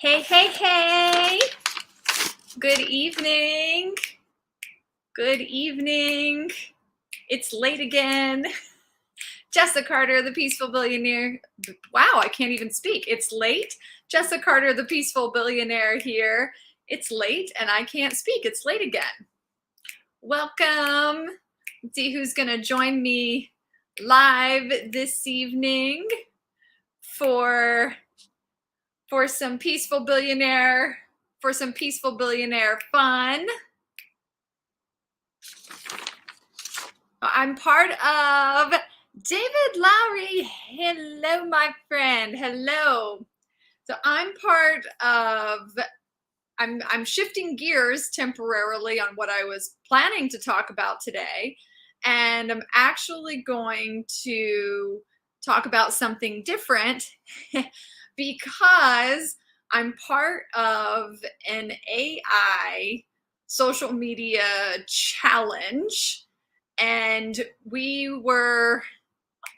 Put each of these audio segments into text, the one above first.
Hey, hey, hey. Good evening. Good evening. It's late again. Jessica Carter, the Peaceful Billionaire. Wow, I can't even speak. It's late. Jessica Carter, the Peaceful Billionaire here. It's late and I can't speak. It's late again. Welcome. Let's see who's going to join me live this evening for some peaceful billionaire fun. I'm part of David Lowry. Hello, my friend. Hello. So I'm part of, I'm shifting gears temporarily on what I was planning to talk about today. And I'm actually going to talk about something different because I'm part of an AI social media challenge. And we were,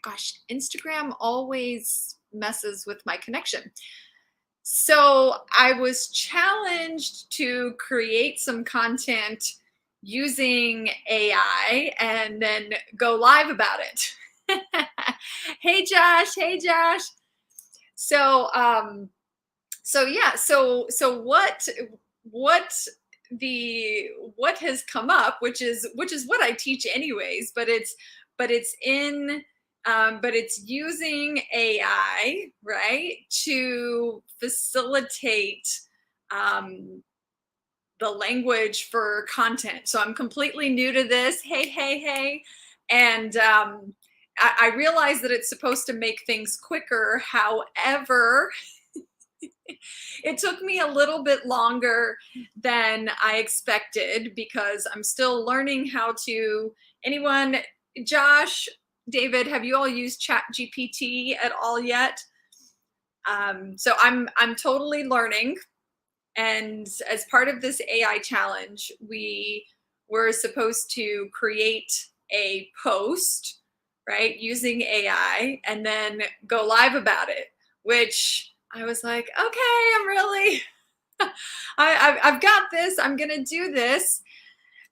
gosh, Instagram always messes with my connection. So I was challenged to create some content using AI and then go live about it. Hey Josh, hey Josh. So what has come up, which is what I teach anyways, but it's using AI, right, to facilitate the language for content. So I'm completely new to this. Hey. And I realize that it's supposed to make things quicker. However, it took me a little bit longer than I expected because I'm still learning how to. Anyone, Josh, David, have you all used ChatGPT at all yet? So I'm totally learning. And as part of this AI challenge, we were supposed to create a post, right, using AI and then go live about it, which I was like, okay, I'm really, I've got this. I'm going to do this.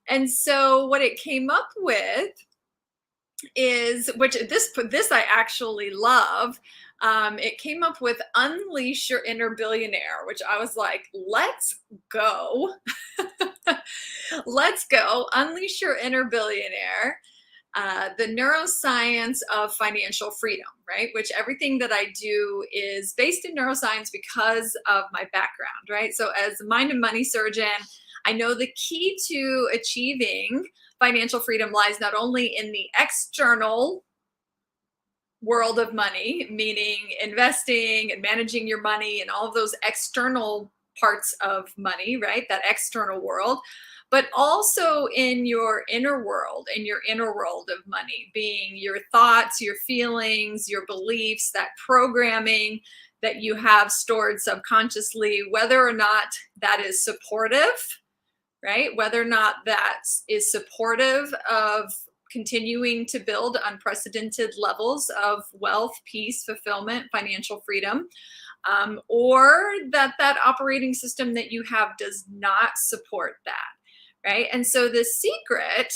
And so what it came up with is, which this I actually love. It came up with Unleash Your Inner Billionaire, which I was like, let's go. Let's go. Unleash Your Inner Billionaire. The neuroscience of financial freedom, right? Which everything that I do is based in neuroscience because of my background, right? So as a mind and money surgeon, I know the key to achieving financial freedom lies not only in the external world of money, meaning investing and managing your money and all of those external parts of money, right? That external world, but also in your inner world, of money, being your thoughts, your feelings, your beliefs, that programming that you have stored subconsciously, whether or not that is supportive, right? Whether or not that is supportive of continuing to build unprecedented levels of wealth, peace, fulfillment, financial freedom, or that operating system that you have does not support that, right? And so the secret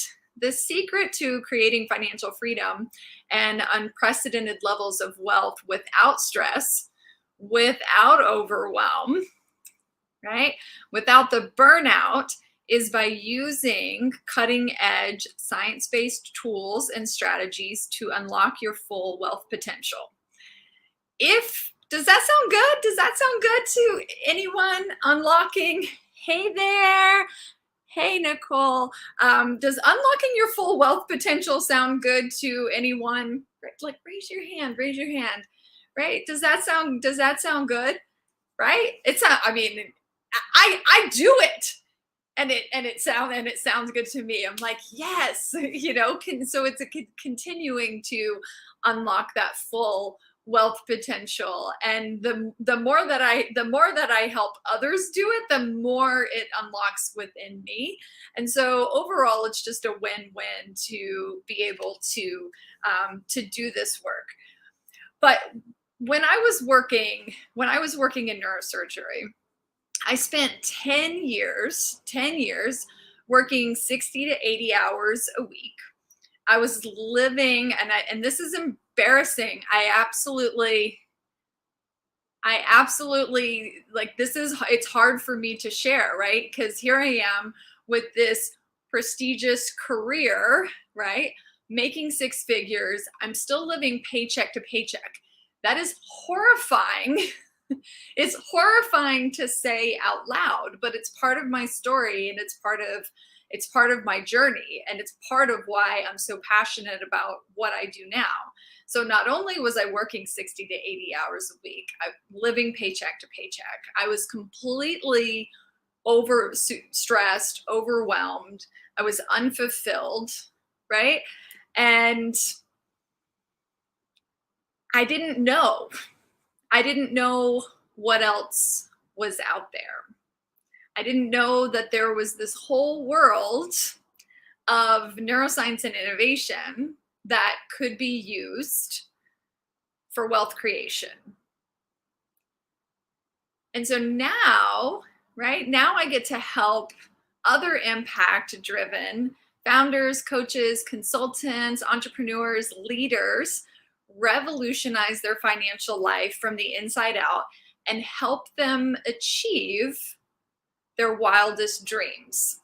to creating financial freedom and unprecedented levels of wealth without stress, without overwhelm, right? Without the burnout, is by using cutting edge science-based tools and strategies to unlock your full wealth potential. Does that sound good? Does that sound good to anyone? Unlocking, hey there. Hey, Nicole. Does unlocking your full wealth potential sound good to anyone? Like, raise your hand, right? Does that sound good? Right? I mean, I do it. And it sounds good to me. I'm like, yes, so it's continuing to unlock that full wealth potential. And the more that I help others do it, the more it unlocks within me. And so overall, it's just a win-win to be able to do this work. But when I was working in neurosurgery, I spent 10 years working 60 to 80 hours a week. I was living, and this is embarrassing. I absolutely like this is it's hard for me to share, right? Because here I am with this prestigious career, right? Making six figures. I'm still living paycheck to paycheck. That is horrifying. It's horrifying to say out loud, but it's part of my story, and it's part of my journey, and it's part of why I'm so passionate about what I do now. So not only was I working 60 to 80 hours a week, I'm living paycheck to paycheck. I was completely stressed, overwhelmed. I was unfulfilled, right? And I didn't know. I didn't know what else was out there. I didn't know that there was this whole world of neuroscience and innovation that could be used for wealth creation. And so now, right now, I get to help other impact driven founders, coaches, consultants, entrepreneurs, leaders revolutionize their financial life from the inside out and help them achieve their wildest dreams.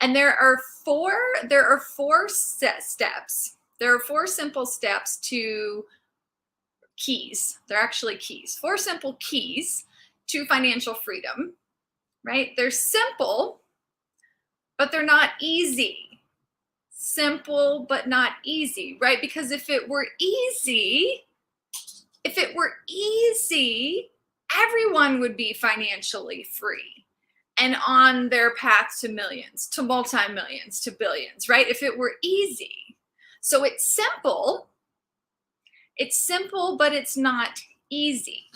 And there are four steps. There are four simple steps to keys. They're actually keys. Four simple keys to financial freedom, right? They're simple, but they're not easy. Simple, but not easy, right? Because if it were easy, everyone would be financially free and on their path to millions, to multi-millions, to billions, right? If it were easy. So it's simple, but it's not easy.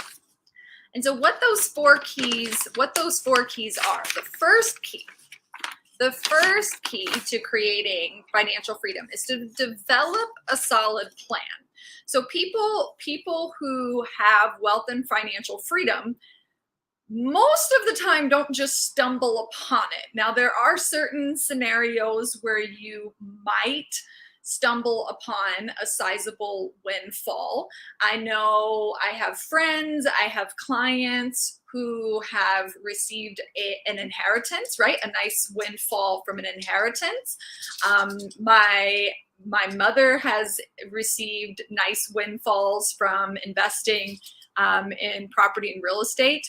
And so what those four keys are, the first key to creating financial freedom is to develop a solid plan. So people who have wealth and financial freedom most of the time don't just stumble upon it. Now, there are certain scenarios where you might stumble upon a sizable windfall. I know I have friends, I have clients who have received an inheritance, right? A nice windfall from an inheritance. My mother has received nice windfalls from investing in property and real estate.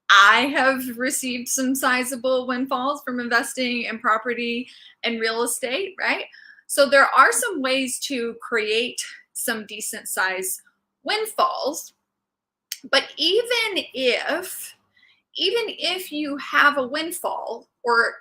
I have received some sizable windfalls from investing in property and real estate, right? So there are some ways to create some decent size windfalls, but even if you have a windfall, or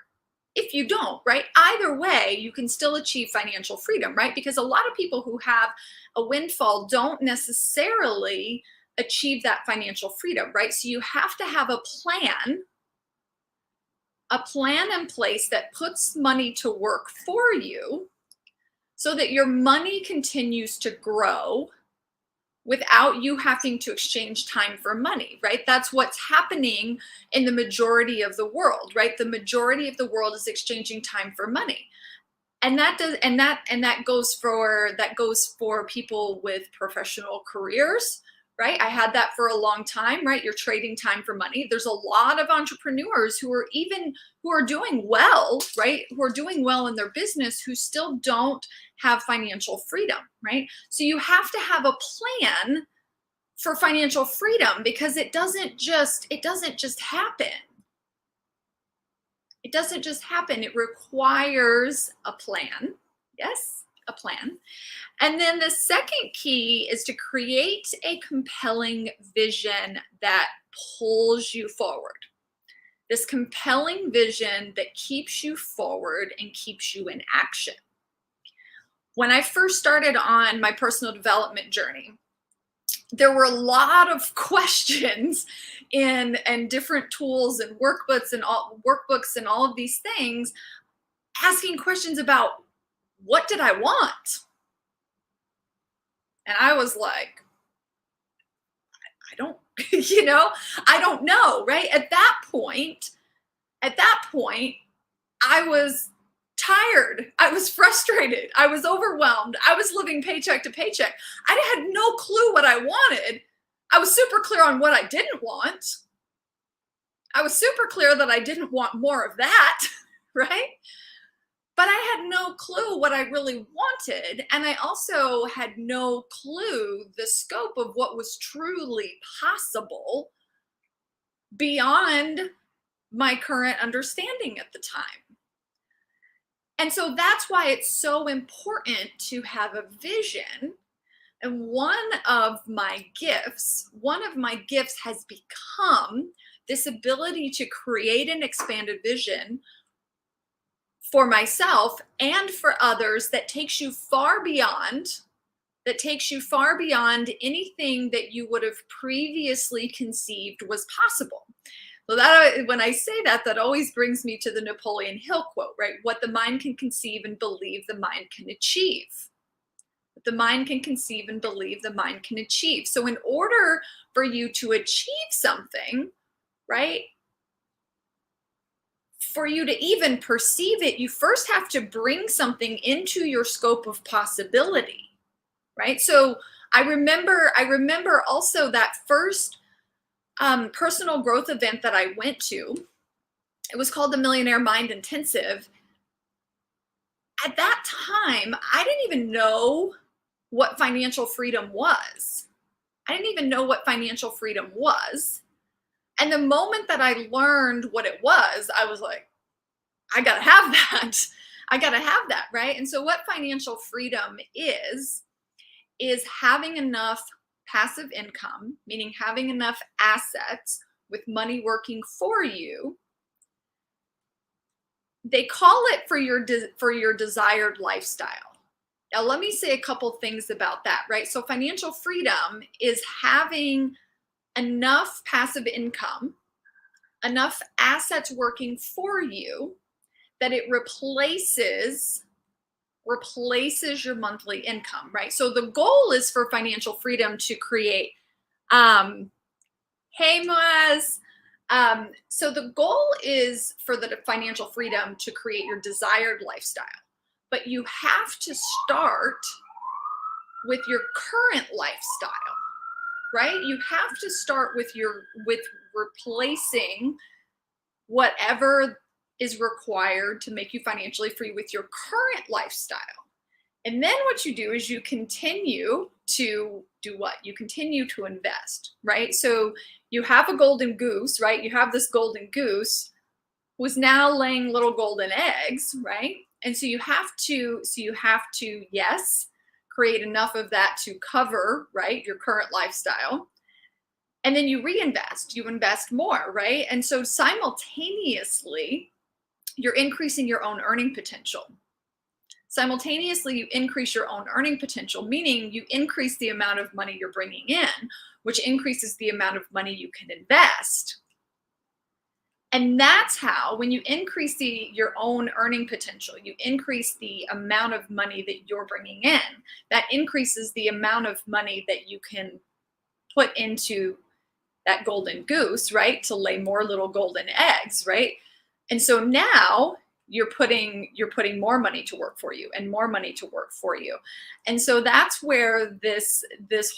if you don't, right? Either way, you can still achieve financial freedom, right? Because a lot of people who have a windfall don't necessarily achieve that financial freedom, right? So you have to have a plan in place that puts money to work for you so that your money continues to grow without you having to exchange time for money, right? That's what's happening in the majority of the world, right? The majority of the world is exchanging time for money. And that goes for people with professional careers, right? I had that for a long time, right? You're trading time for money. There's a lot of entrepreneurs who are doing well, right? Who are doing well in their business, who still don't have financial freedom, right? So you have to have a plan for financial freedom, because it doesn't just happen. It doesn't just happen. It requires a plan. Yes, a plan. And then the second key is to create a compelling vision that pulls you forward. This compelling vision that keeps you forward and keeps you in action. When I first started on my personal development journey, there were a lot of questions in different tools and workbooks and all of these things, asking questions about what did I want? And I was like, I don't, I don't know, right? At that point, I was tired. I was frustrated. I was overwhelmed. I was living paycheck to paycheck. I had no clue what I wanted. I was super clear on what I didn't want. I was super clear that I didn't want more of that, right? But I had no clue what I really wanted. And I also had no clue the scope of what was truly possible beyond my current understanding at the time. And so that's why it's so important to have a vision. And one of my gifts has become this ability to create an expanded vision for myself and for others that takes you far beyond anything that you would have previously conceived was possible. So that, when I say that, that always brings me to the Napoleon Hill quote, right? What the mind can conceive and believe, the mind can achieve. What the mind can conceive and believe, the mind can achieve. So in order for you to achieve something, right, for you to even perceive it, you first have to bring something into your scope of possibility, right? So I remember also that first personal growth event that I went to. It was called the Millionaire Mind Intensive. At that time, I didn't even know what financial freedom was. And the moment that I learned what it was, I was like, I gotta have that. Right? And so what financial freedom is having enough passive income, meaning having enough assets with money working for you. They call it for your desired lifestyle. Now, let me say a couple things about that, right? So financial freedom is having enough passive income, enough assets working for you that it replaces your monthly income, right? So the goal is for financial freedom to create, hey Moaz, so the goal is for the financial freedom to create your desired lifestyle, but you have to start with your current lifestyle, right? You have to start with replacing whatever is required to make you financially free with your current lifestyle. And then what you do is you continue to do what? You continue to invest, right? So you have a golden goose, right? You have this golden goose who's now laying little golden eggs, right? And so you have to, yes, create enough of that to cover, right, your current lifestyle. And then you reinvest, you invest more, right? And so simultaneously, you're increasing your own earning potential. Simultaneously, you increase your own earning potential, meaning you increase the amount of money you're bringing in, which increases the amount of money you can invest. And that's how, when you increase your own earning potential, you increase the amount of money that you're bringing in, that increases the amount of money that you can put into that golden goose, right? To lay more little golden eggs, right? And so now you're putting more money to work for you and more money to work for you. And so that's where this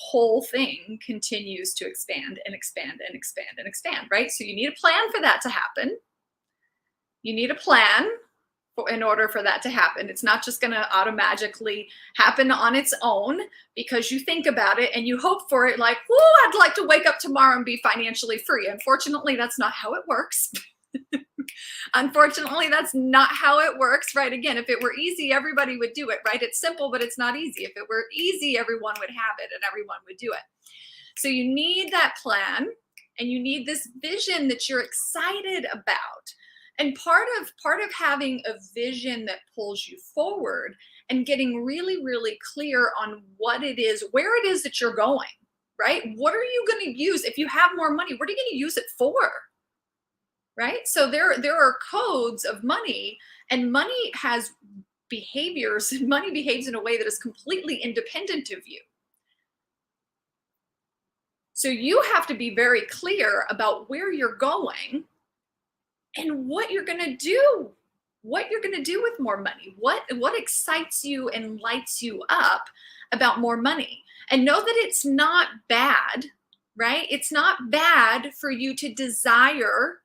whole thing continues to expand and expand and expand and expand, right? So you need a plan for that to happen. You need a plan in order for that to happen. It's not just going to automatically happen on its own because you think about it and you hope for it, like, "Whoa, I'd like to wake up tomorrow and be financially free." Unfortunately, that's not how it works. Unfortunately, that's not how it works, right? Again, if it were easy, everybody would do it, right? It's simple, but it's not easy. If it were easy, everyone would have it and everyone would do it. So you need that plan and you need this vision that you're excited about. And part of having a vision that pulls you forward and getting really, really clear on what it is, where it is that you're going, right? What are you going to use? If you have more money, what are you going to use it for? Right? So there are codes of money, and money has behaviors, and money behaves in a way that is completely independent of you. So So you have to be very clear about where you're going and what you're going to do, what you're going to do with more money, what excites you and lights you up about more money. And know that it's not bad, right? It's not bad for you to desire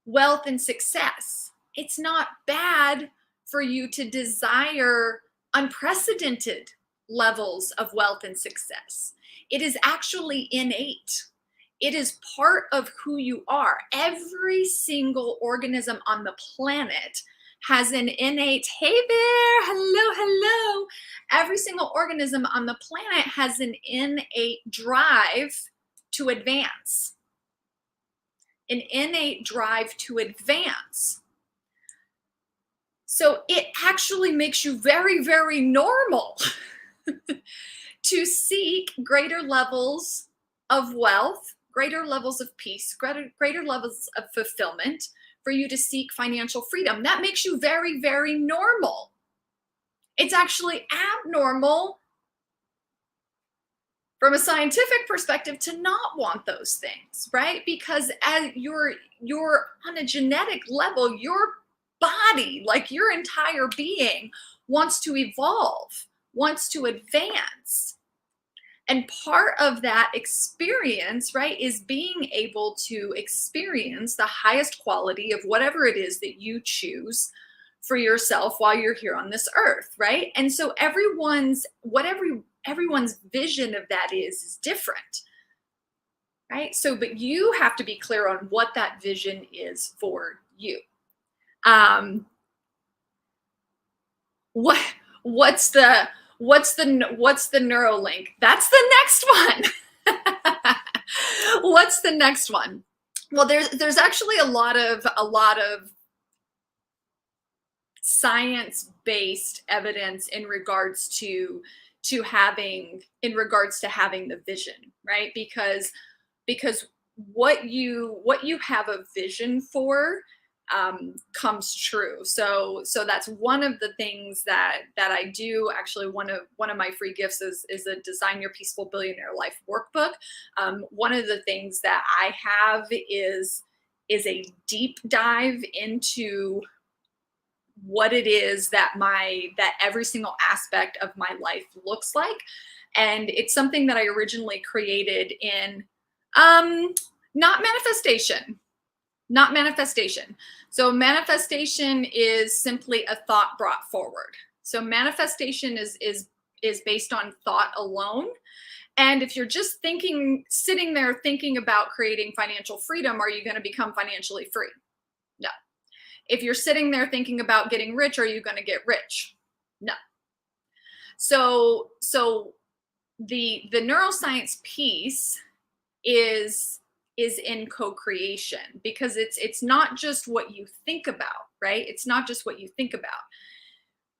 wealth and success. It's not bad for you to desire unprecedented levels of wealth and success. It is actually innate. It is part of who you are. Every single organism on the planet has an innate, hey there, hello, hello. Every single organism on the planet has an innate drive to advance. An innate drive to advance. So it actually makes you very, very normal to seek greater levels of wealth, greater levels of peace, greater levels of fulfillment, for you to seek financial freedom. That makes you very, very normal. It's actually abnormal from a scientific perspective to not want those things, right? Because as you're on a genetic level, your body, like your entire being, wants to evolve, wants to advance. And part of that experience, right, is being able to experience the highest quality of whatever it is that you choose for yourself while you're here on this earth, right? And so everyone's vision of that is different, right? So, but you have to be clear on what that vision is for you. What's the Neuralink? That's the next one. What's the next one? Well, there's actually a lot of science-based evidence in regards to having the vision, right? Because what you have a vision for comes true. So that's one of the things that I do. Actually, one of my free gifts is a Design Your Peaceful Billionaire Life workbook. One of the things that I have is a deep dive into what it is that every single aspect of my life looks like. And it's something that I originally created in not manifestation. So manifestation is simply a thought brought forward. So manifestation is based on thought alone. And if you're just sitting there thinking about creating financial freedom, are you going to become financially free? No. If you're sitting there thinking about getting rich, are you going to get rich? No. So the neuroscience piece is in co-creation, because it's not just what you think about, right? It's not just what you think about.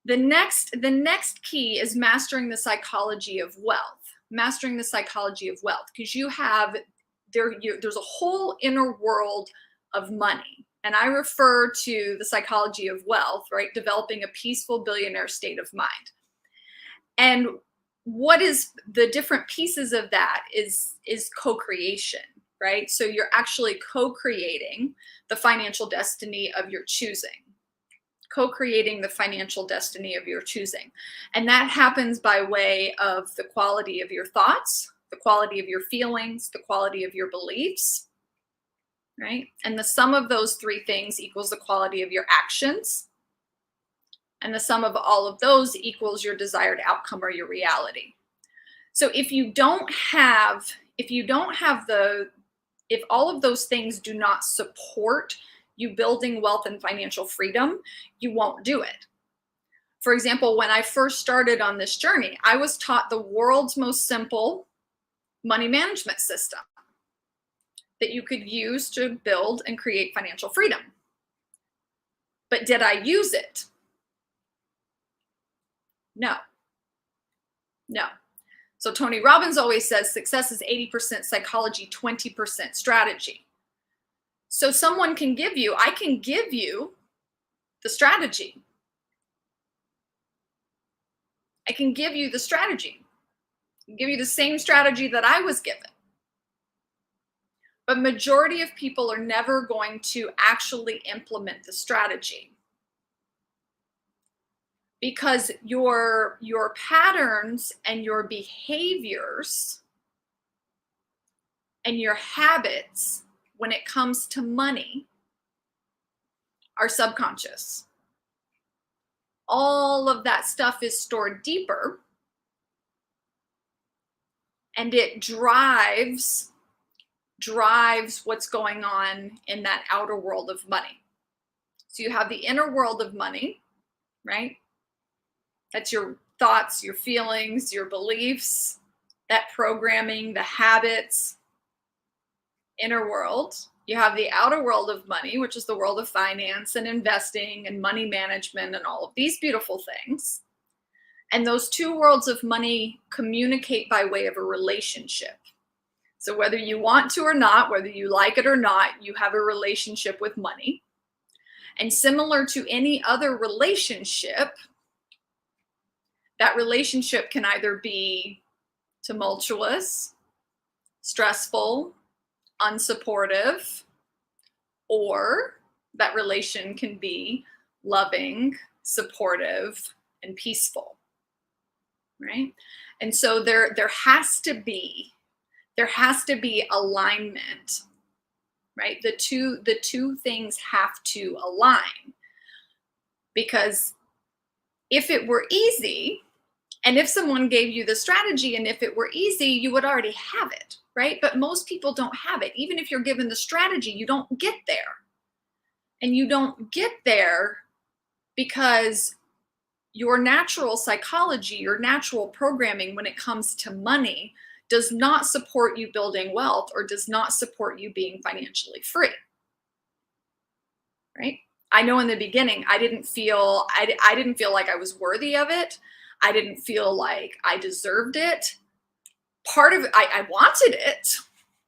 The next key is mastering the psychology of wealth. Mastering the psychology of wealth, because there's a whole inner world of money. And I refer to the psychology of wealth, right? Developing a peaceful billionaire state of mind. And what is the different pieces of that is co-creation, right? So you're actually co-creating the financial destiny of your choosing. Co-creating the financial destiny of your choosing. And that happens by way of the quality of your thoughts, the quality of your feelings, the quality of your beliefs, right? And the sum of those three things equals the quality of your actions. And the sum of all of those equals your desired outcome or your reality. So if all of those things do not support you building wealth and financial freedom, you won't do it. For example, when I first started on this journey, I was taught the world's most simple money management system that you could use to build and create financial freedom. But did I use it? No. So Tony Robbins always says success is 80% psychology, 20% strategy. So I can give you the strategy. I can give you the strategy. I can give you the same strategy that I was given. But majority of people are never going to actually implement the strategy, because your patterns and your behaviors and your habits when it comes to money are subconscious. All of that stuff is stored deeper, and it drives what's going on in that outer world of money. So you have the inner world of money, right? That's your thoughts, your feelings, your beliefs, that programming, the habits, inner world. You have the outer world of money, which is the world of finance and investing and money management and all of these beautiful things. And those two worlds of money communicate by way of a relationship. So whether you want to or not, whether you like it or not, you have a relationship with money. And similar to any other relationship, that relationship can either be tumultuous, stressful, unsupportive, or that relation can be loving, supportive, and peaceful, right? And so there has to be alignment, right? The two things have to align, because if it were easy, and if someone gave you the strategy and if it were easy, you would already have it, right? But most people don't have it. Even if you're given the strategy, you don't get there. And you don't get there because your natural psychology, your natural programming when it comes to money does not support you building wealth or does not support you being financially free, right? I know in the beginning, I didn't feel like I was worthy of it. I didn't feel like I deserved it. Part of it, I wanted it,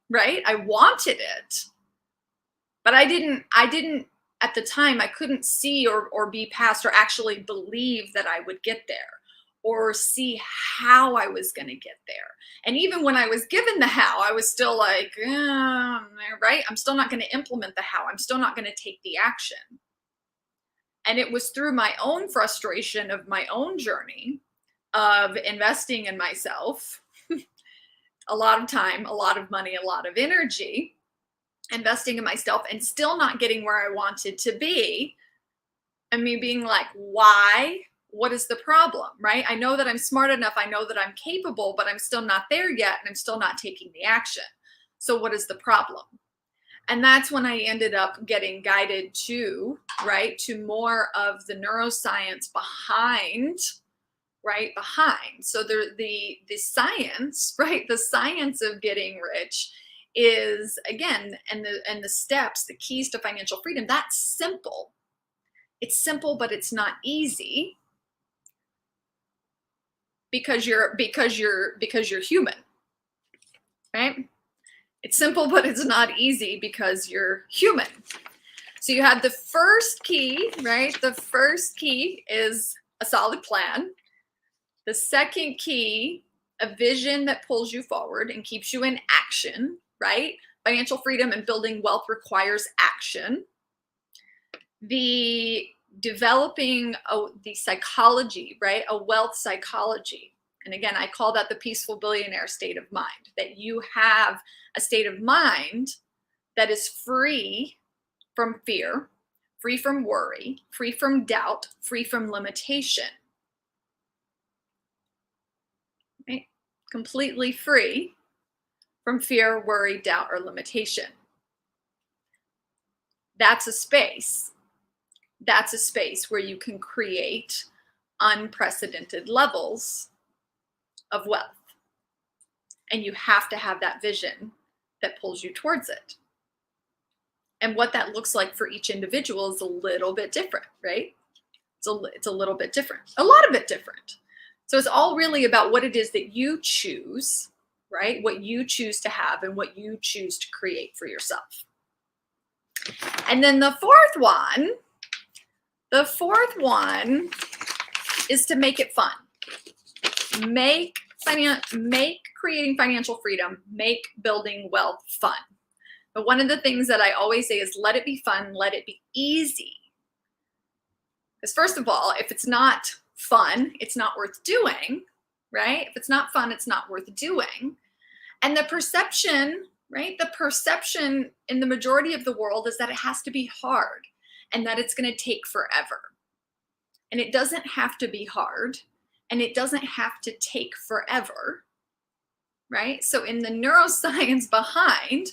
right? I wanted it, but I didn't, at the time, I couldn't see or be past or actually believe that I would get there or see how I was going to get there. And even when I was given the how, I was still like, right? I'm still not going to implement the how. I'm still not going to take the action. And it was through my own frustration of my own journey of investing in myself, a lot of time, a lot of money, a lot of energy, investing in myself and still not getting where I wanted to be. And me being like, why? What is the problem, right? I know that I'm smart enough. I know that I'm capable, but I'm still not there yet. And I'm still not taking the action. So what is the problem? And that's when I ended up getting guided to, right, to more of the neuroscience behind. So the science, right, the science of getting rich is, again, and the steps, the keys to financial freedom. That's simple. It's simple, but it's not easy because you're human, right? It's simple, but it's not easy because you're human. So you have the first key, right? The first key is a solid plan. The second key, a vision that pulls you forward and keeps you in action, right? Financial freedom and building wealth requires action. The developing the psychology, right? A wealth psychology. And again, I call that the peaceful billionaire state of mind, that you have a state of mind that is free from fear, free from worry, free from doubt, free from limitation. Right? Completely free from fear, worry, doubt, or limitation. That's a space. That's a space where you can create unprecedented levels of wealth. And you have to have that vision that pulls you towards it. And what that looks like for each individual is a little bit different, right? It's a little bit different, a lot of it different. So it's all really about what it is that you choose, right? What you choose to have and what you choose to create for yourself. And then the fourth one is to make it fun. Make creating financial freedom, make building wealth fun. But one of the things that I always say is let it be fun, let it be easy. Because first of all, if it's not fun, it's not worth doing, right? If it's not fun, it's not worth doing. And the perception, right? The perception in the majority of the world is that it has to be hard and that it's going to take forever. And it doesn't have to be hard and it doesn't have to take forever, right? So in the neuroscience behind,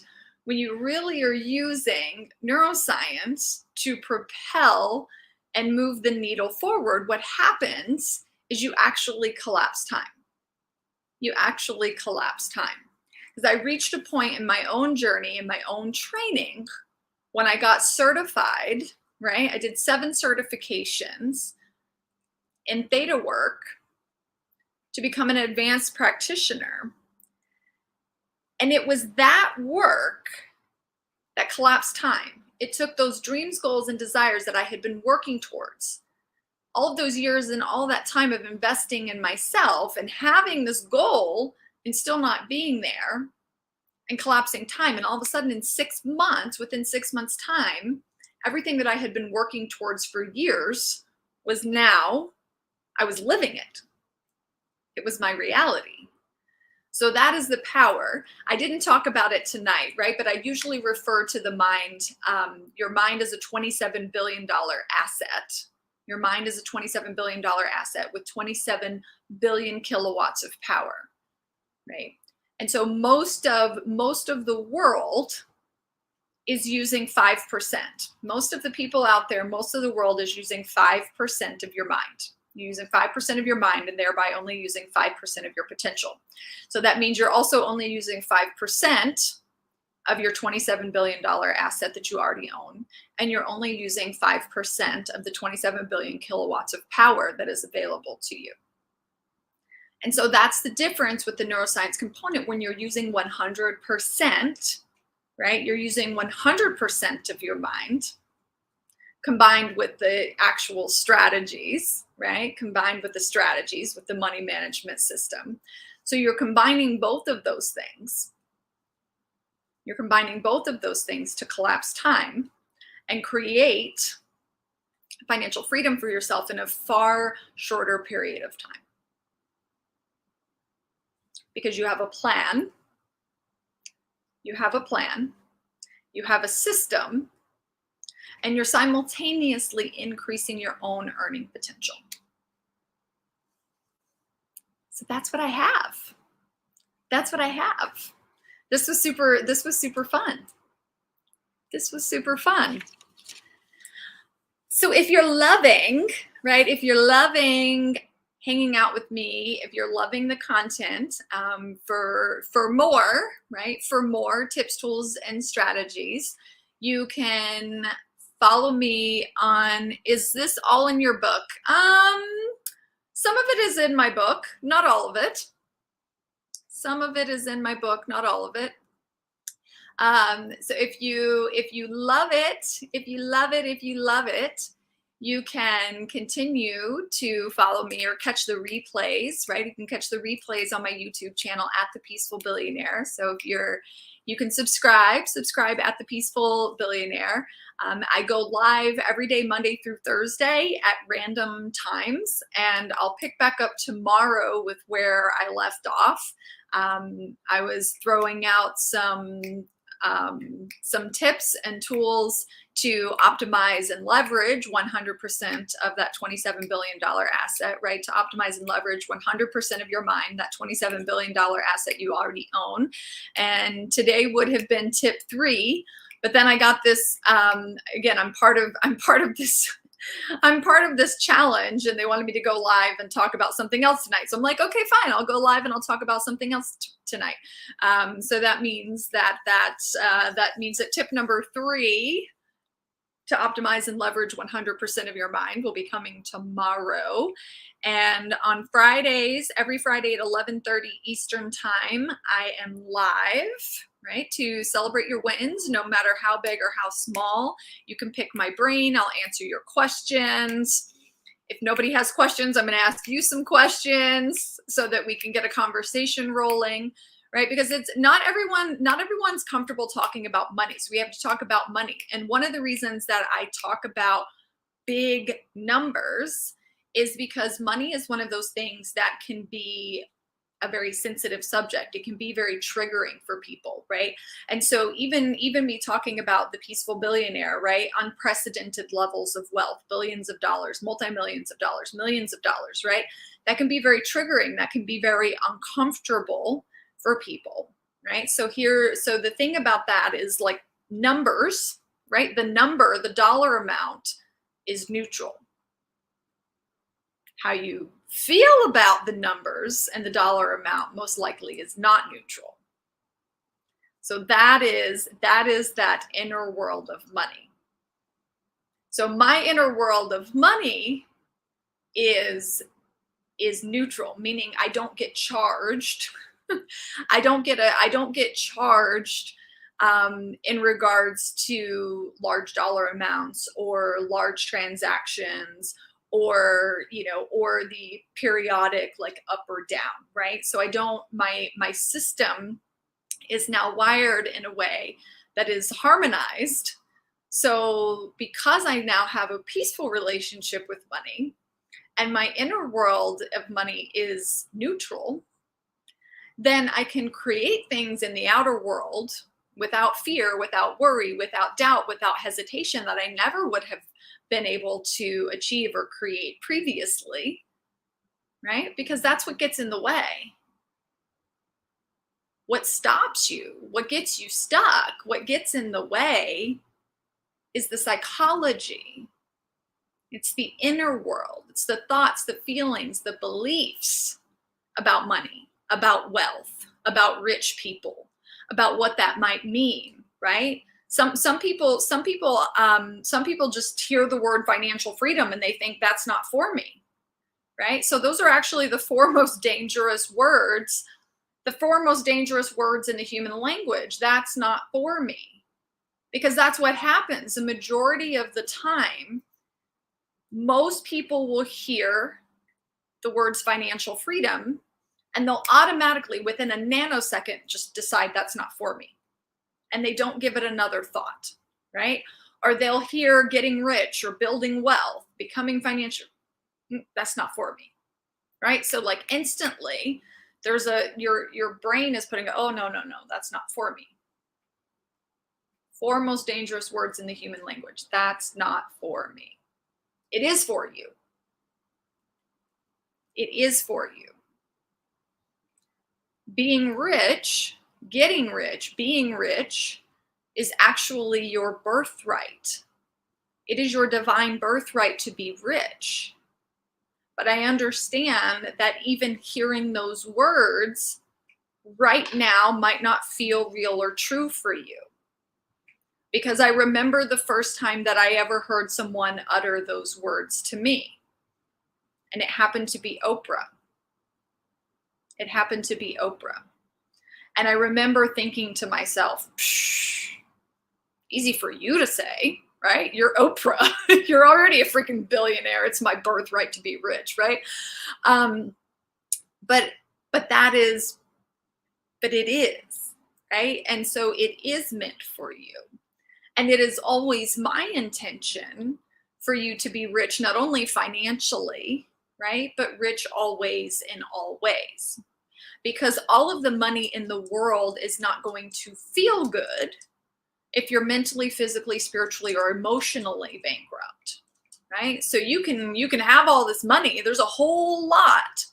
when you really are using neuroscience to propel and move the needle forward, what happens is you actually collapse time. You actually collapse time. Because I reached a point in my own journey, in my own training, when I got certified, right? I did 7 certifications in theta work to become an advanced practitioner. And it was that work that collapsed time. It took those dreams, goals, and desires that I had been working towards. All of those years and all that time of investing in myself and having this goal and still not being there and collapsing time. And all of a sudden in 6 months, within 6 months' time, everything that I had been working towards for years was now, I was living it. It was my reality. So that is the power. I didn't talk about it tonight, right? But I usually refer to the mind. Your mind is a $27 billion asset. Your mind is a $27 billion asset with 27 billion kilowatts of power, right? And so most of the world is using 5%. Most of the people out there, most of the world is using 5% of your mind. You're using 5% of your mind and thereby only using 5% of your potential. So that means you're also only using 5% of your $27 billion asset that you already own. And you're only using 5% of the 27 billion kilowatts of power that is available to you. And so that's the difference with the neuroscience component. When you're using 100%, right? You're using 100% of your mind combined with the actual strategies, right? Combined with the strategies with the money management system. So you're combining both of those things. You're combining both of those things to collapse time and create financial freedom for yourself in a far shorter period of time. Because you have a plan, you have a system, and you're simultaneously increasing your own earning potential. So that's what I have. That's what I have. This was super fun. This was super fun. So if you're loving, right? If you're loving hanging out with me, if you're loving the content, for more, right? For more tips, tools, and strategies, you can follow me on, is this all in your book? Some of it is in my book, not all of it. Some of it is in my book, not all of it. So if you love it, you can continue to follow me or catch the replays, right? You can catch the replays on my YouTube channel at The Peaceful Billionaire. So if you can subscribe at The Peaceful Billionaire. I go live every day, Monday through Thursday at random times, and I'll pick back up tomorrow with where I left off. I was throwing out some tips and tools to optimize and leverage 100% of that $27 billion asset, right? To optimize and leverage 100% of your mind, that $27 billion asset you already own. And today would have been tip 3, but then I got this, again, I'm part of this challenge, and they wanted me to go live and talk about something else tonight. So I'm like, okay, fine, I'll go live and I'll talk about something else tonight. So that means that tip number 3, to optimize and leverage 100% of your mind, will be coming tomorrow. And on Fridays, every Friday at 11:30 Eastern time, I am live, right, to celebrate your wins, no matter how big or how small. You can pick my brain. I'll answer your questions. If nobody has questions, I'm going to ask you some questions so that we can get a conversation rolling, right? Because it's not everyone's comfortable talking about money. So we have to talk about money. And one of the reasons that I talk about big numbers is because money is one of those things that can be a very sensitive subject. It can be very triggering for people, right? And so even me talking about the peaceful billionaire, right? Unprecedented levels of wealth, billions of dollars, multi-millions of dollars, millions of dollars, right? That can be very triggering. That can be very uncomfortable for people, right? So the thing about that is like numbers, right? The number, the dollar amount is neutral. How you feel about the numbers and the dollar amount most likely is not neutral. So that is that inner world of money. So my inner world of money is neutral, meaning I don't get charged. I don't get charged in regards to large dollar amounts or large transactions, or or the periodic like up or down, right? So I don't, my system is now wired in a way that is harmonized. So because I now have a peaceful relationship with money and my inner world of money is neutral, then I can create things in the outer world without fear, without worry, without doubt, without hesitation that I never would have been able to achieve or create previously, right? Because that's what gets in the way. What stops you, what gets you stuck, what gets in the way is the psychology. It's the inner world. It's the thoughts, the feelings, the beliefs about money, about wealth, about rich people, about what that might mean, right? Some people just hear the word financial freedom and they think that's not for me, right? So those are actually the four most dangerous words, in the human language. That's not for me, because that's what happens. The majority of the time, most people will hear the words financial freedom and they'll automatically, within a nanosecond, just decide that's not for me. And they don't give it another thought, right? Or they'll hear getting rich or building wealth, becoming financial. That's not for me, right? So like instantly, your brain is putting, oh, no, that's not for me. Four most dangerous words in the human language. That's not for me. It is for you. It is for you. Being rich, getting rich, being rich is actually your birthright. It is your divine birthright to be rich. But I understand that even hearing those words right now might not feel real or true for you. Because I remember the first time that I ever heard someone utter those words to me. And it happened to be Oprah. It happened to be Oprah. And I remember thinking to myself, easy for you to say, right? You're Oprah. You're already a freaking billionaire. It's my birthright to be rich, right? But it is, right? And so it is meant for you. And it is always my intention for you to be rich, not only financially, right? But rich always in all ways. Because all of the money in the world is not going to feel good if you're mentally, physically, spiritually, or emotionally bankrupt, right? So you can have all this money. There's a whole lot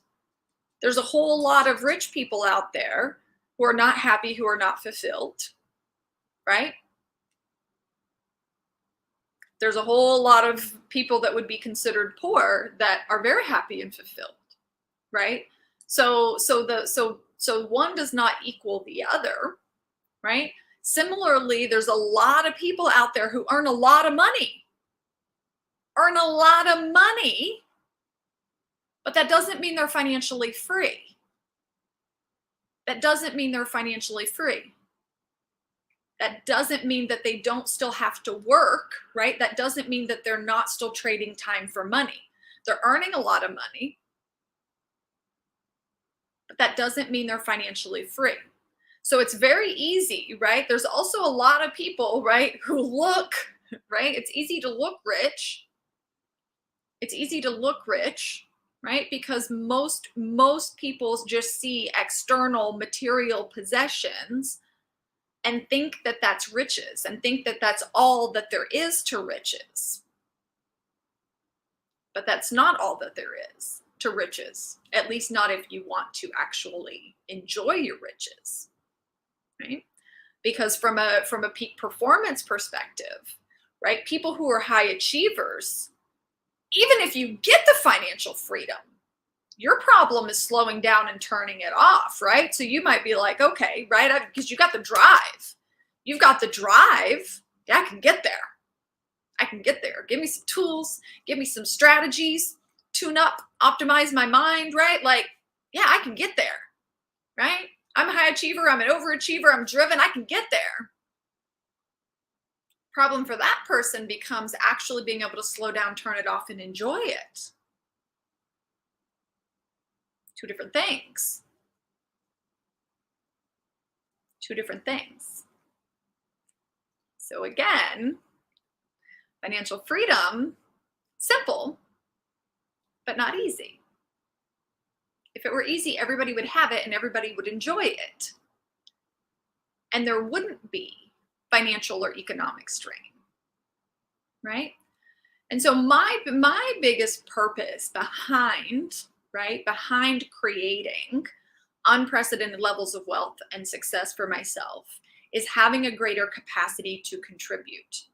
of rich people out there who are not happy, who are not fulfilled, right? There's a whole lot of people that would be considered poor that are very happy and fulfilled, right? So one does not equal the other, right? Similarly, there's a lot of people out there who earn a lot of money, but that doesn't mean they're financially free. That doesn't mean they're financially free. That doesn't mean that they don't still have to work, right? That doesn't mean that they're not still trading time for money. They're earning a lot of money, but that doesn't mean they're financially free. So it's very easy, right? There's also a lot of people, right, who look, right? It's easy to look rich. It's easy to look rich, right? Because most people just see external material possessions and think that that's riches and think that that's all that there is to riches. But that's not all that there is to riches, at least not if you want to actually enjoy your riches, right? Because from a peak performance perspective, right? People who are high achievers, even if you get the financial freedom, your problem is slowing down and turning it off, right? So you might be like, okay, right? Because you got the drive. You've got the drive. Yeah, I can get there. I can get there. Give me some tools, give me some strategies, tune up, optimize my mind, right? Like, yeah, I can get there, right? I'm a high achiever. I'm an overachiever. I'm driven. I can get there. Problem for that person becomes actually being able to slow down, turn it off, and enjoy it. Two different things. Two different things. So again, financial freedom, simple, but not easy. If it were easy, everybody would have it and everybody would enjoy it. And there wouldn't be financial or economic strain, right? And so my biggest purpose behind, right, behind creating unprecedented levels of wealth and success for myself is having a greater capacity to contribute.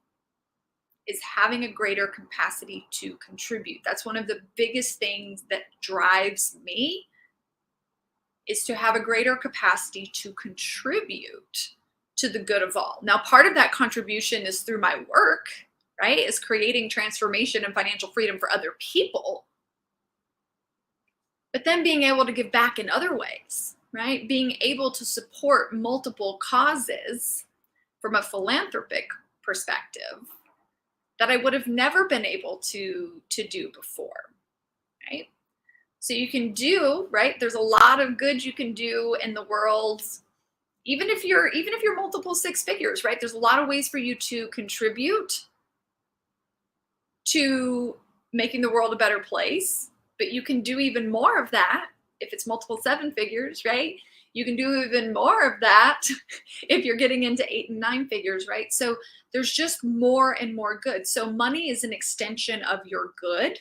That's one of the biggest things that drives me, is to have a greater capacity to contribute to the good of all. Now, part of that contribution is through my work, right? Is creating transformation and financial freedom for other people. But then being able to give back in other ways, right? Being able to support multiple causes from a philanthropic perspective that I would have never been able to do before, right? So you can do, right? There's a lot of good you can do in the world, even if you're multiple six figures, right? There's a lot of ways for you to contribute to making the world a better place, but you can do even more of that if it's multiple seven figures, right? You can do even more of that if you're getting into 8 and 9 figures, right? So there's just more and more good. So money is an extension of your good.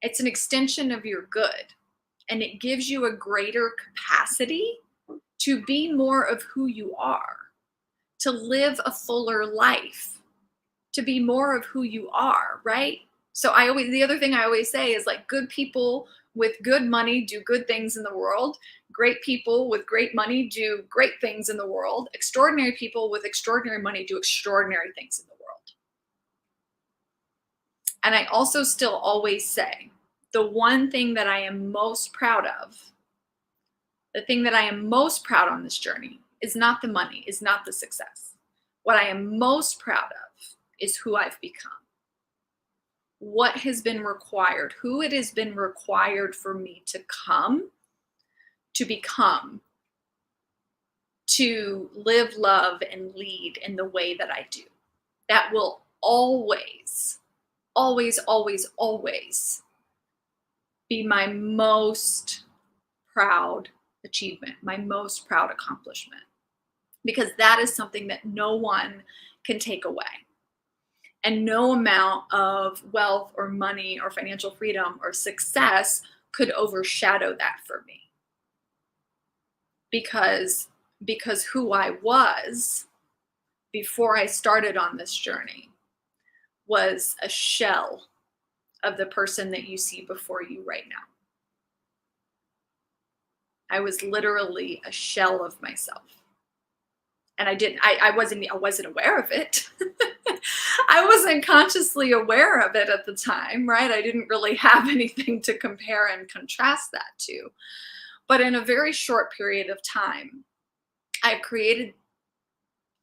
It's an extension of your good, and it gives you a greater capacity to be more of who you are, to live a fuller life, to be more of who you are, right? So the other thing I always say is, like, good people with good money do good things in the world. Great people with great money do great things in the world. Extraordinary people with extraordinary money do extraordinary things in the world. And I also still always say, the one thing that I am most proud of, the thing that I am most proud on this journey is not the money, is not the success. What I am most proud of is who I've become. What has been required, who it has been required for me to become, to live, love, and lead in the way that I do. That will always, always, always, always be my most proud achievement, my most proud accomplishment, because that is something that no one can take away. And no amount of wealth or money or financial freedom or success could overshadow that for me. Because who I was before I started on this journey was a shell of the person that you see before you right now. I was literally a shell of myself. And I wasn't aware of it. I wasn't consciously aware of it at the time, right? I didn't really have anything to compare and contrast that to. But in a very short period of time, I've created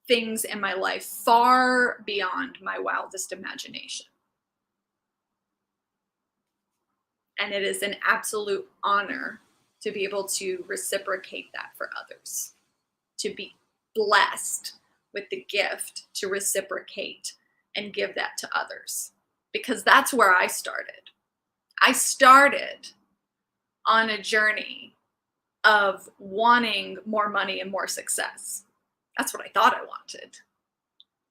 things in my life far beyond my wildest imagination. And it is an absolute honor to be able to reciprocate that for others. to be blessed with the gift to reciprocate and give that to others. Because that's where I started. I started on a journey of wanting more money and more success. That's what I thought I wanted.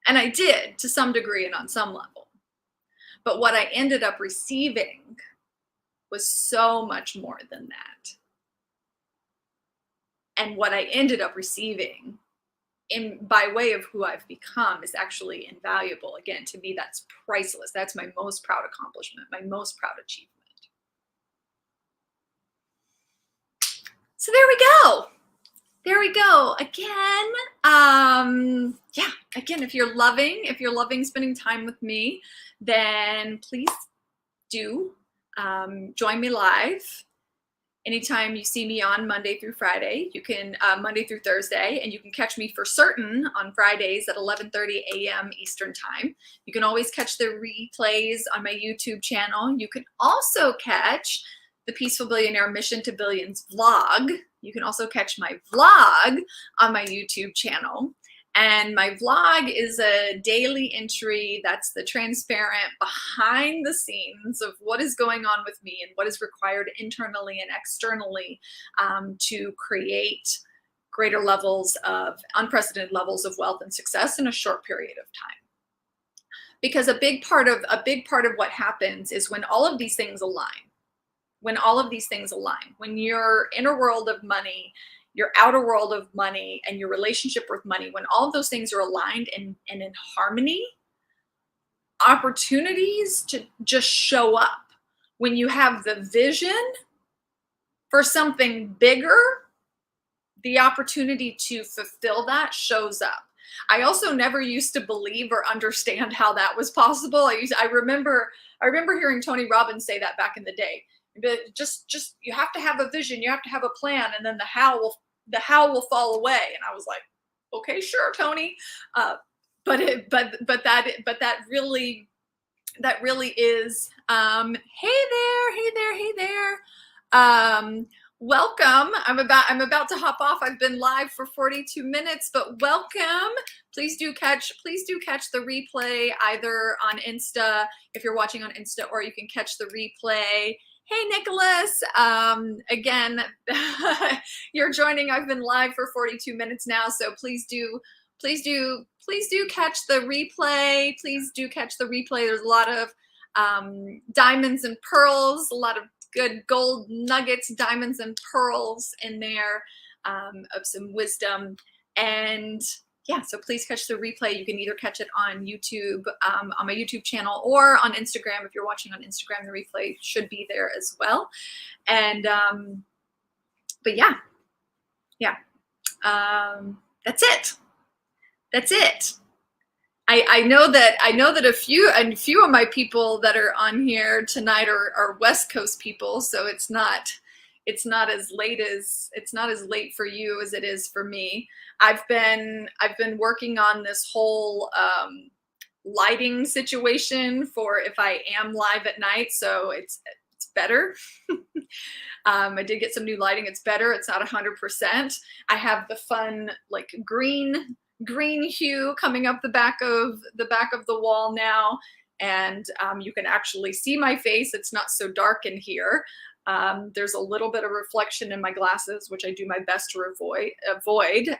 And I did to some degree and on some level. But what I ended up receiving was so much more than that. And what I ended up receiving by way of who I've become is actually invaluable. Again, to me, that's priceless. That's my most proud accomplishment, my most proud achievement. So there we go. There we go. Again, yeah, again, if you're loving spending time with me, then please do join me live. Anytime you see me on Monday through Friday, you can Monday through Thursday, and you can catch me for certain on Fridays at 11:30 a.m. Eastern time. You can always catch the replays on my YouTube channel. You can also catch the Peaceful Billionaire Mission to Billions vlog. You can also catch my vlog on my YouTube channel. And my vlog is a daily entry that's the transparent behind the scenes of what is going on with me and what is required internally and externally to create greater levels of unprecedented levels of wealth and success in a short period of time. Because a big part of what happens is when all of these things align. When your inner world of money, your outer world of money, and your relationship with money, when all of those things are aligned and in harmony, opportunities to just show up. When you have the vision for something bigger, the opportunity to fulfill that shows up. I also never used to believe or understand how that was possible. I remember hearing Tony Robbins say that back in the day. But just you have to have a vision, you have to have a plan, and then the how will fall away. And I was like, okay, sure, Tony. But that really is hey there. Welcome. I'm about to hop off. I've been live for 42 minutes, but welcome. Please do catch the replay either on Insta if you're watching on Insta, or you can catch the replay. Hey, Nicholas. Again, you're joining. I've been live for 42 minutes now, so please do catch the replay. Please do catch the replay. There's a lot of diamonds and pearls, a lot of good gold nuggets, diamonds and pearls in there of some wisdom. And yeah, so please catch the replay. You can either catch it on YouTube, on my YouTube channel, or on Instagram. If you're watching on Instagram, the replay should be there as well. And but yeah, that's it. I know that a few of my people that are on here tonight are West Coast people, so it's not as late for you as it is for me. I've been working on this whole lighting situation for if I am live at night, so it's better. I did get some new lighting. It's better. It's not 100%. I have the fun like green hue coming up the back of the wall now, and you can actually see my face. It's not so dark in here. There's a little bit of reflection in my glasses, which I do my best to avoid,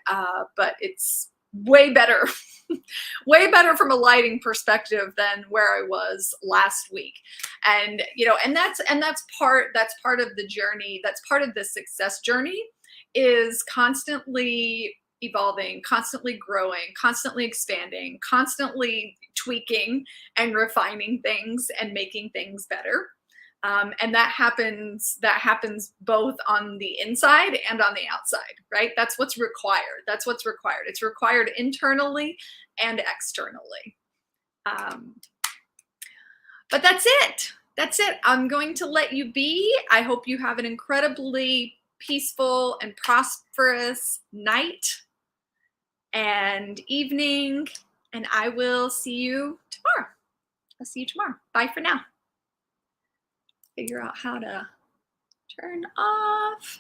but it's way better, way better from a lighting perspective than where I was last week. And and that's part of the journey. That's part of the success journey, is constantly evolving, constantly growing, constantly expanding, constantly tweaking and refining things and making things better. And that happens both on the inside and on the outside, right? That's what's required. It's required internally and externally. But that's it. I'm going to let you be. I hope you have an incredibly peaceful and prosperous night and evening, and I will see you tomorrow. Bye for now. Figure out how to turn off.